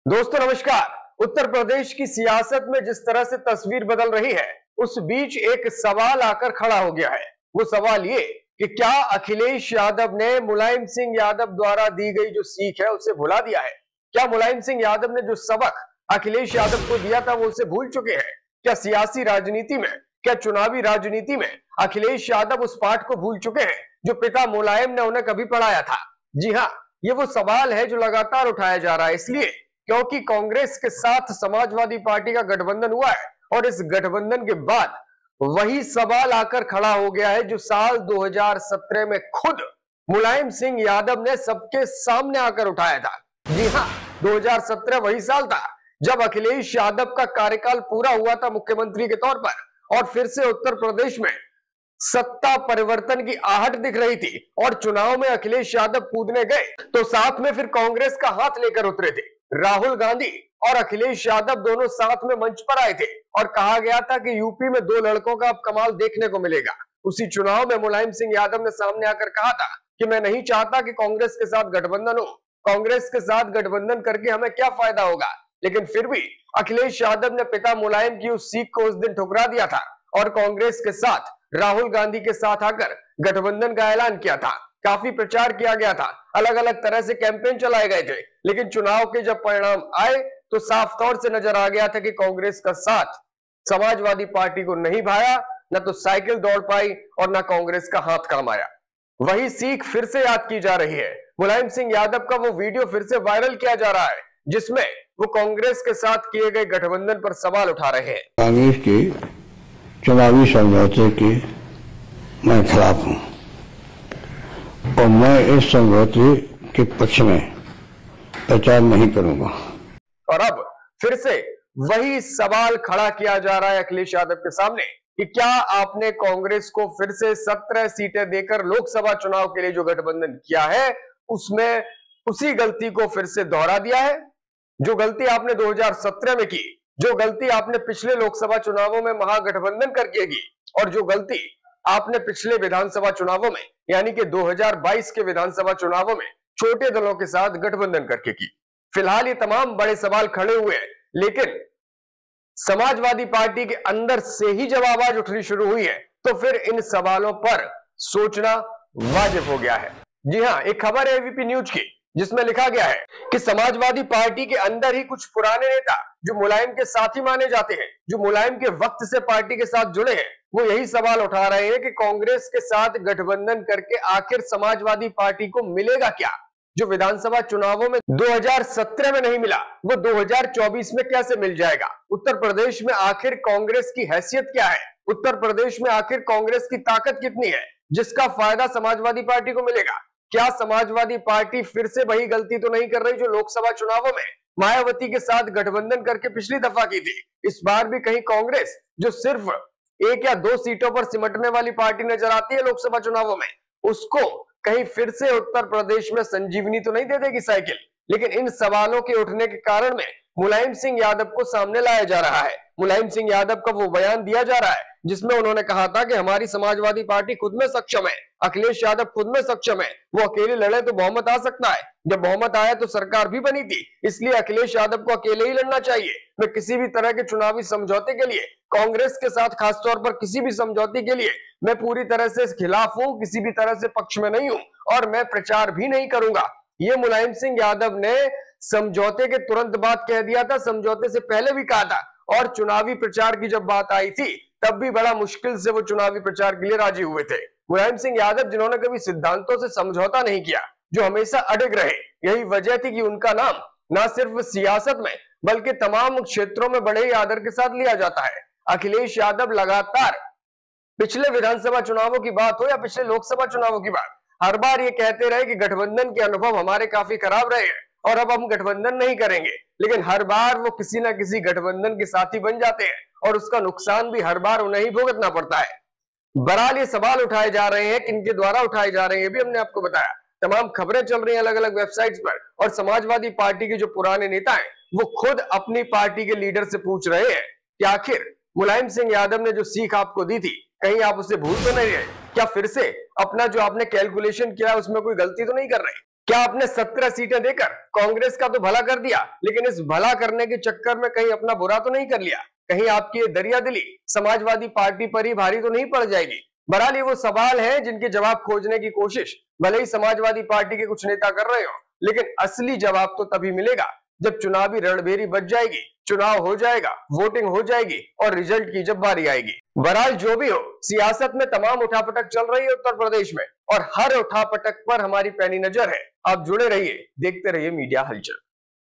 दोस्तों नमस्कार। उत्तर प्रदेश की सियासत में जिस तरह से तस्वीर बदल रही है, उस बीच एक सवाल आकर खड़ा हो गया है। वो सवाल ये कि क्या अखिलेश यादव ने मुलायम सिंह यादव द्वारा दी गई जो सीख है उसे भुला दिया है? क्या मुलायम सिंह यादव ने जो सबक अखिलेश यादव को दिया था वो उसे भूल चुके हैं? क्या सियासी राजनीति में, क्या चुनावी राजनीति में अखिलेश यादव उस पाठ को भूल चुके हैं जो पिता मुलायम ने उन्हें कभी पढ़ाया था? जी हाँ, ये वो सवाल है जो लगातार उठाया जा रहा है, इसलिए क्योंकि कांग्रेस के साथ समाजवादी पार्टी का गठबंधन हुआ है और इस गठबंधन के बाद वही सवाल आकर खड़ा हो गया है जो साल 2017 में खुद मुलायम सिंह यादव ने सबके सामने आकर उठाया था। जी हां, 2017 वही साल था जब अखिलेश यादव का कार्यकाल पूरा हुआ था मुख्यमंत्री के तौर पर और फिर से उत्तर प्रदेश में सत्ता परिवर्तन की आहट दिख रही थी और चुनाव में अखिलेश यादव कूदने गए तो साथ में फिर कांग्रेस का हाथ लेकर उतरे थे। राहुल गांधी और अखिलेश यादव दोनों साथ में मंच पर आए थे और कहा गया था कि यूपी में दो लड़कों का अब कमाल देखने को मिलेगा। उसी चुनाव में मुलायम सिंह यादव ने सामने आकर कहा था कि मैं नहीं चाहता कि कांग्रेस के साथ गठबंधन हो, कांग्रेस के साथ गठबंधन करके हमें क्या फायदा होगा। लेकिन फिर भी अखिलेश यादव ने पिता मुलायम की उस सीख को उस दिन ठुकरा दिया था और कांग्रेस के साथ राहुल गांधी के साथ आकर गठबंधन का ऐलान किया था। काफी प्रचार किया गया था, अलग अलग तरह से कैंपेन चलाए गए थे, लेकिन चुनाव के जब परिणाम आए तो साफ तौर से नजर आ गया था कि कांग्रेस का साथ समाजवादी पार्टी को नहीं भाया, न तो साइकिल दौड़ पाई और न कांग्रेस का हाथ काम आया। वही सीख फिर से याद की जा रही है। मुलायम सिंह यादव का वो वीडियो फिर से वायरल किया जा रहा है जिसमें वो कांग्रेस के साथ किए गए गठबंधन पर सवाल उठा रहे हैं। कांग्रेस के चुनावी समझौते के मैं खिलाफ हूं और मैं इस समझौते के पक्ष में प्रचार नहीं करूंगा। और अब फिर से वही सवाल खड़ा किया जा रहा है अखिलेश यादव के सामने कि क्या आपने कांग्रेस को फिर से 17 सीटें देकर लोकसभा चुनाव के लिए जो गठबंधन किया है उसमें उसी गलती को फिर से दोहरा दिया है? जो गलती आपने 2017 में की, जो गलती आपने पिछले लोकसभा चुनावों में महागठबंधन करके की और जो गलती आपने पिछले विधानसभा चुनावों में यानी कि 2022 के विधानसभा चुनावों में छोटे दलों के साथ गठबंधन करके की। फिलहाल ये तमाम बड़े सवाल खड़े हुए हैं, लेकिन समाजवादी पार्टी के अंदर से ही जब आवाज उठनी शुरू हुई है तो फिर इन सवालों पर सोचना वाजिब हो गया है। जी हां, एक खबर है एबीपी न्यूज की जिसमें लिखा गया है कि समाजवादी पार्टी के अंदर ही कुछ पुराने नेता जो मुलायम के साथी माने जाते हैं, जो मुलायम के वक्त से पार्टी के साथ जुड़े हैं, वो यही सवाल उठा रहे हैं कि कांग्रेस के साथ गठबंधन करके आखिर समाजवादी पार्टी को मिलेगा क्या? जो विधानसभा चुनावों में 2017 में नहीं मिला वो 2024 में कैसे मिल जाएगा? उत्तर प्रदेश में आखिर कांग्रेस की हैसियत क्या है? उत्तर प्रदेश में आखिर कांग्रेस की ताकत कितनी है जिसका फायदा समाजवादी पार्टी को मिलेगा? क्या समाजवादी पार्टी फिर से वही गलती तो नहीं कर रही जो लोकसभा चुनावों में मायावती के साथ गठबंधन करके पिछली दफा की थी? इस बार भी कहीं कांग्रेस जो सिर्फ 1 या 2 सीटों पर सिमटने वाली पार्टी नजर आती है लोकसभा चुनावों में, उसको कहीं फिर से उत्तर प्रदेश में संजीवनी तो नहीं दे देगी साइकिल? लेकिन इन सवालों के उठने के कारण में मुलायम सिंह यादव को सामने लाया जा रहा है। मुलायम सिंह यादव का वो बयान दिया जा रहा है जिसमें उन्होंने कहा था कि हमारी समाजवादी पार्टी खुद में सक्षम है, अखिलेश यादव खुद में सक्षम है, वो अकेले लड़े तो बहुमत आ सकता है। जब बहुमत आया तो सरकार भी बनी थी, इसलिए अखिलेश यादव को अकेले ही लड़ना चाहिए। मैं किसी भी तरह के चुनावी समझौते के लिए, कांग्रेस के साथ खासतौर पर किसी भी समझौते के लिए मैं पूरी तरह से खिलाफ हूं, किसी भी तरह से पक्ष में नहीं हूं और मैं प्रचार भी नहीं करूंगा। ये मुलायम सिंह यादव ने समझौते के तुरंत बाद कह दिया था, समझौते से पहले भी कहा था और चुनावी प्रचार की जब बात आई थी तब भी बड़ा मुश्किल से वो चुनावी प्रचार के लिए राजी हुए थे। मुलायम सिंह यादव जिन्होंने कभी सिद्धांतों से समझौता नहीं किया, जो हमेशा अड़ग रहे, यही वजह थी कि उनका नाम ना सिर्फ सियासत में बल्कि तमाम क्षेत्रों में बड़े ही आदर के साथ लिया जाता है। अखिलेश यादव लगातार पिछले विधानसभा चुनावों की बात हो या पिछले लोकसभा चुनावों की बात, हर बार ये कहते रहे कि गठबंधन के अनुभव हमारे काफी खराब रहे हैं और अब हम गठबंधन नहीं करेंगे, लेकिन हर बार वो किसी ना किसी गठबंधन के साथी बन जाते हैं और उसका नुकसान भी हर बार उन्हें ही भुगतना पड़ता है। बहरहाल ये सवाल उठाए जा रहे हैं, किनके द्वारा उठाए जा रहे हैं भी हमने आपको बताया। तमाम खबरें चल रही हैं अलग अलग वेबसाइट्स पर और समाजवादी पार्टी के जो पुराने नेता हैं वो खुद अपनी पार्टी के लीडर से पूछ रहे हैं कि आखिर मुलायम सिंह यादव ने जो सीख आपको दी थी कहीं आप उसे भूल तो नहीं रहे? क्या फिर से अपना जो आपने कैलकुलेशन किया उसमें कोई गलती तो नहीं कर रहे? क्या आपने 17 सीटें देकर कांग्रेस का तो भला कर दिया, लेकिन इस भला करने के चक्कर में कहीं अपना बुरा तो नहीं कर लिया? कहीं आपकी ये दरियादिली समाजवादी पार्टी पर ही भारी तो नहीं पड़ जाएगी? बहरहाल ये वो सवाल हैं जिनके जवाब खोजने की कोशिश भले ही समाजवादी पार्टी के कुछ नेता कर रहे हो, लेकिन असली जवाब तो तभी मिलेगा जब चुनावी रणभेरी बच जाएगी, चुनाव हो जाएगा, वोटिंग हो जाएगी और रिजल्ट की जब बारी आएगी। बहरहाल जो भी हो, सियासत में तमाम उठापटक चल रही है उत्तर प्रदेश में और हर उठापटक पर हमारी पैनी नजर है। आप जुड़े रहिए, देखते रहिए मीडिया हलचल।